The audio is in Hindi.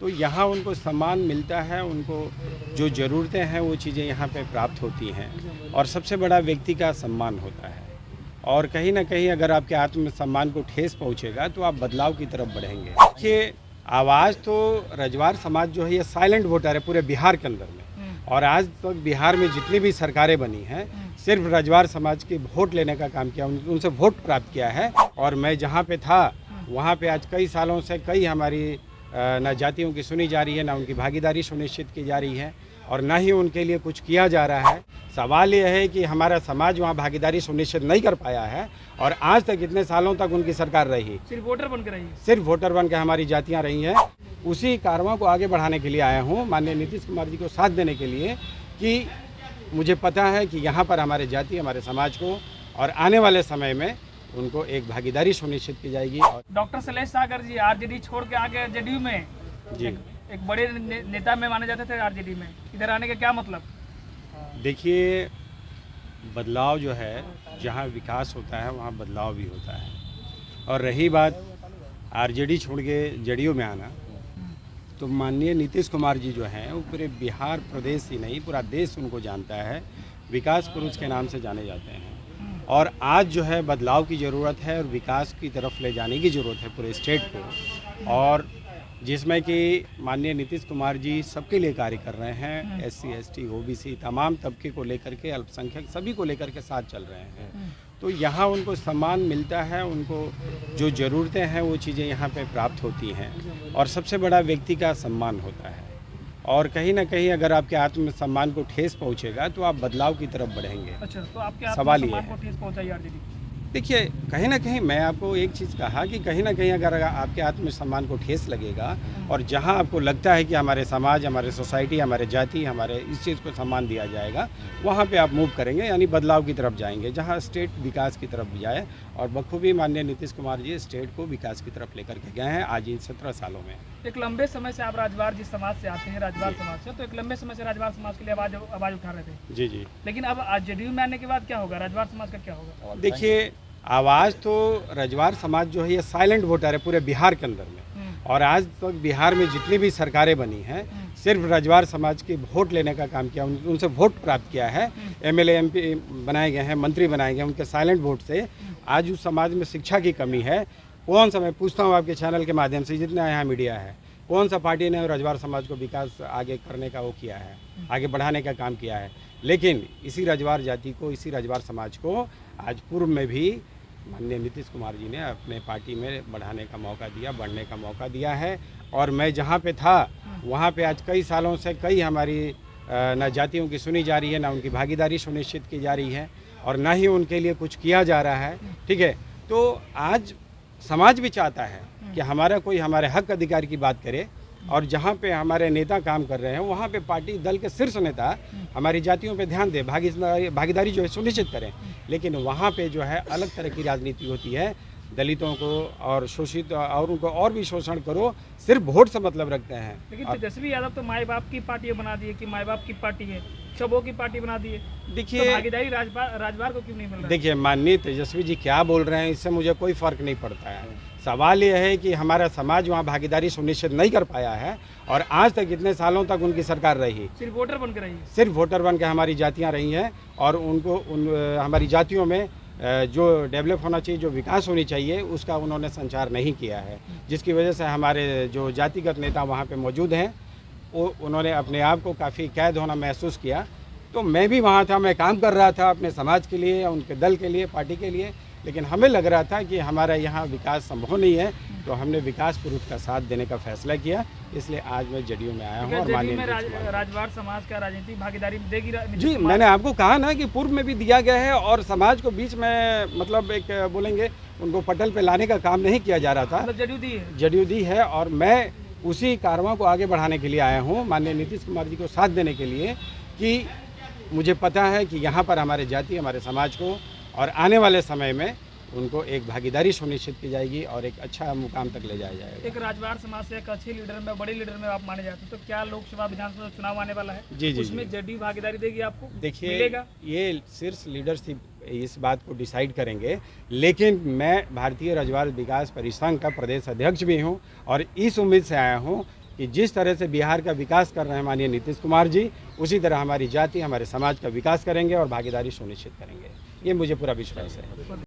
तो यहाँ उनको सम्मान मिलता है, उनको जो ज़रूरतें हैं वो चीज़ें यहाँ पे प्राप्त होती हैं और सबसे बड़ा व्यक्ति का सम्मान होता है। और कहीं ना कहीं अगर आपके आत्मसम्मान को ठेस पहुँचेगा तो आप बदलाव की तरफ बढ़ेंगे। देखिए, आवाज़ तो रजवार समाज जो है ये साइलेंट वोटर है पूरे बिहार के अंदर में, और आज तक बिहार में जितनी भी सरकारें बनी हैं सिर्फ रजवार समाज के वोट लेने का काम किया, उनसे वोट प्राप्त किया है। और मैं जहाँ पे था वहाँ पे आज कई सालों से कई हमारी ना जातियों की सुनी जा रही है, ना उनकी भागीदारी सुनिश्चित की जा रही है और ना ही उनके लिए कुछ किया जा रहा है। सवाल यह है कि हमारा समाज वहाँ भागीदारी सुनिश्चित नहीं कर पाया है और आज तक इतने सालों तक उनकी सरकार रही, सिर्फ वोटर बन के रही है, सिर्फ वोटर बन के हमारी जातियाँ रही हैं। उसी कारवां को आगे बढ़ाने के लिए आया हूँ, माननीय नीतीश कुमार जी को साथ देने के लिए, कि मुझे पता है कि यहाँ पर हमारे जाति, हमारे समाज को और आने वाले समय में उनको एक भागीदारी सुनिश्चित की जाएगी। और डॉक्टर शैलेश सागर जी आरजेडी छोड़ के आगे जेडीयू में जी एक बड़े नेता में माने जाते थे, आरजेडी में इधर आने का क्या मतलब? देखिए, बदलाव जो है, जहाँ विकास होता है वहाँ बदलाव भी होता है। और रही बात आरजेडी छोड़ के जेडीयू में आना, तो माननीय नीतीश कुमार जी जो हैं वो पूरे बिहार प्रदेश ही नहीं पूरा देश उनको जानता है, विकास पुरुष के नाम से जाने जाते हैं। और आज जो है बदलाव की ज़रूरत है और विकास की तरफ ले जाने की ज़रूरत है पूरे स्टेट को, और जिसमें कि माननीय नीतीश कुमार जी सबके लिए कार्य कर रहे हैं। SC ST OBC तमाम तबके को लेकर के, अल्पसंख्यक सभी को लेकर के साथ चल रहे हैं। तो यहाँ उनको सम्मान मिलता है, उनको जो ज़रूरतें हैं वो चीज़ें यहाँ पे प्राप्त होती हैं और सबसे बड़ा व्यक्ति का सम्मान होता है। और कहीं ना कहीं अगर आपके आत्मसम्मान को ठेस पहुँचेगा तो आप बदलाव की तरफ बढ़ेंगे। अच्छा, तो आपके सवाल ये आत्मसम्मान को ठेस पहुंचाई आरजेडी? देखिए, कहीं ना कहीं मैं आपको एक चीज़ कहा कि कहीं ना कहीं अगर आपके आत्मसम्मान को ठेस लगेगा और जहां आपको लगता है कि हमारे समाज, हमारे सोसाइटी, हमारे जाति, हमारे इस चीज़ को सम्मान दिया जाएगा, वहां पे आप मूव करेंगे, यानी बदलाव की तरफ जाएंगे, जहां स्टेट विकास की तरफ जाए। और बखूबी माननीय नीतीश कुमार जी स्टेट को विकास की तरफ लेकर के गए हैं आज इन 17 सालों में। एक लंबे समय से आप राजवार जिस समाज से आते हैं, राजवार समाज से, तो एक लंबे समय से राजवार समाज के लिए आवाज उठा रहे थे। जी जी। लेकिन अब आज जेडीयू में आने के बाद क्या होगा, राजवार समाज का क्या होगा? देखिए, आवाज़ तो रजवार समाज जो है ये साइलेंट वोटर है पूरे बिहार के अंदर में, और आज तक बिहार में जितनी भी सरकारें बनी हैं सिर्फ रजवार समाज के वोट लेने का काम किया, उनसे वोट प्राप्त किया है। MLA MP बनाए गए हैं, मंत्री बनाए गए, उनके साइलेंट वोट से। आज उस समाज में शिक्षा की कमी है। कौन सा, मैं पूछता हूँ आपके चैनल के माध्यम से, जितना यहाँ मीडिया है, कौन सा पार्टी ने रजवार समाज को विकास आगे करने का वो किया है, आगे बढ़ाने का काम किया है? लेकिन इसी रजवार जाति को, इसी रजवार समाज को आज पूर्व में भी माननीय नीतीश कुमार जी ने अपने पार्टी में बढ़ाने का मौका दिया, बढ़ने का मौका दिया है। और मैं जहाँ पे था वहाँ पे आज कई सालों से कई हमारी ना जातियों की सुनी जा रही है, ना उनकी भागीदारी सुनिश्चित की जा रही है और ना ही उनके लिए कुछ किया जा रहा है। ठीक है, तो आज समाज भी चाहता है कि हमारा कोई हमारे हक अधिकार की बात करे, और जहाँ पे हमारे नेता काम कर रहे हैं वहाँ पे पार्टी दल के शीर्ष नेता हमारी जातियों पे ध्यान दे, भागीदारी जो है सुनिश्चित करें। लेकिन वहाँ पे जो है अलग तरह की राजनीति होती है, दलितों को और शोषित और उनको और भी शोषण करो, सिर्फ वोट से मतलब रखते हैं। लेकिन तेजस्वी यादव तो माई बाप की पार्टी बना दी है कि माई बाप की पार्टी है, सबों की पार्टी बना दी है। देखिए, तो भागीदारी राजवार को क्यों नहीं मिल रहा? देखिए, माननीय तेजस्वी जी क्या बोल रहे हैं इससे मुझे कोई फ़र्क नहीं पड़ता है। सवाल यह है कि हमारा समाज वहाँ भागीदारी सुनिश्चित नहीं कर पाया है और आज तक इतने सालों तक उनकी सरकार रही, सिर्फ वोटर बन के रही है, सिर्फ वोटर बन के हमारी जातियाँ रही हैं। और उनको हमारी जातियों में जो डेवलप होना चाहिए, जो विकास होनी चाहिए, उसका उन्होंने संचार नहीं किया है, जिसकी वजह से हमारे जो जातिगत नेता वहाँ पे मौजूद हैं वो उन्होंने अपने आप को काफ़ी कैद होना महसूस किया। तो मैं भी वहाँ था, मैं काम कर रहा था अपने समाज के लिए, उनके दल के लिए, पार्टी के लिए, लेकिन हमें लग रहा था कि हमारा यहाँ विकास संभव नहीं है, तो हमने विकास पुरुष का साथ देने का फैसला किया। इसलिए आज मैं जेडीयू में आया हूँ। और माननीय राजवार समाज का राजनीतिक भागीदारी देगी जी, मैंने आपको कहा ना कि पूर्व में भी दिया गया है और समाज को बीच में मतलब एक बोलेंगे उनको पटल पे लाने का काम नहीं किया जा रहा था। मतलब जेडीयू दी है और मैं उसी कारवां को आगे बढ़ाने के लिए आया हूँ, माननीय नीतीश कुमार जी को साथ देने के लिए, कि मुझे पता है कि यहाँ पर हमारे जाति, हमारे समाज को और आने वाले समय में उनको एक भागीदारी सुनिश्चित की जाएगी और एक अच्छा मुकाम तक ले जाया जाएगा। एक राजवार समाज से एक अच्छे लीडर में, बड़े लीडर में आप माने जाते हैं, तो क्या लोकसभा विधानसभा चुनाव आने वाला है? जी जी, उसमें जेडीयू भागीदारी देगी आपको? देखिए, ये शीर्ष लीडरशिप इस बात को डिसाइड करेंगे, लेकिन मैं भारतीय रजवार विकास परिसंघ का प्रदेश अध्यक्ष भी हूँ और इस उम्मीद से आया हूँ कि जिस तरह से बिहार का विकास कर रहे हैं माननीय नीतीश कुमार जी, उसी तरह हमारी जाति, हमारे समाज का विकास करेंगे और भागीदारी सुनिश्चित करेंगे। ये मुझे पूरा विश्वास है।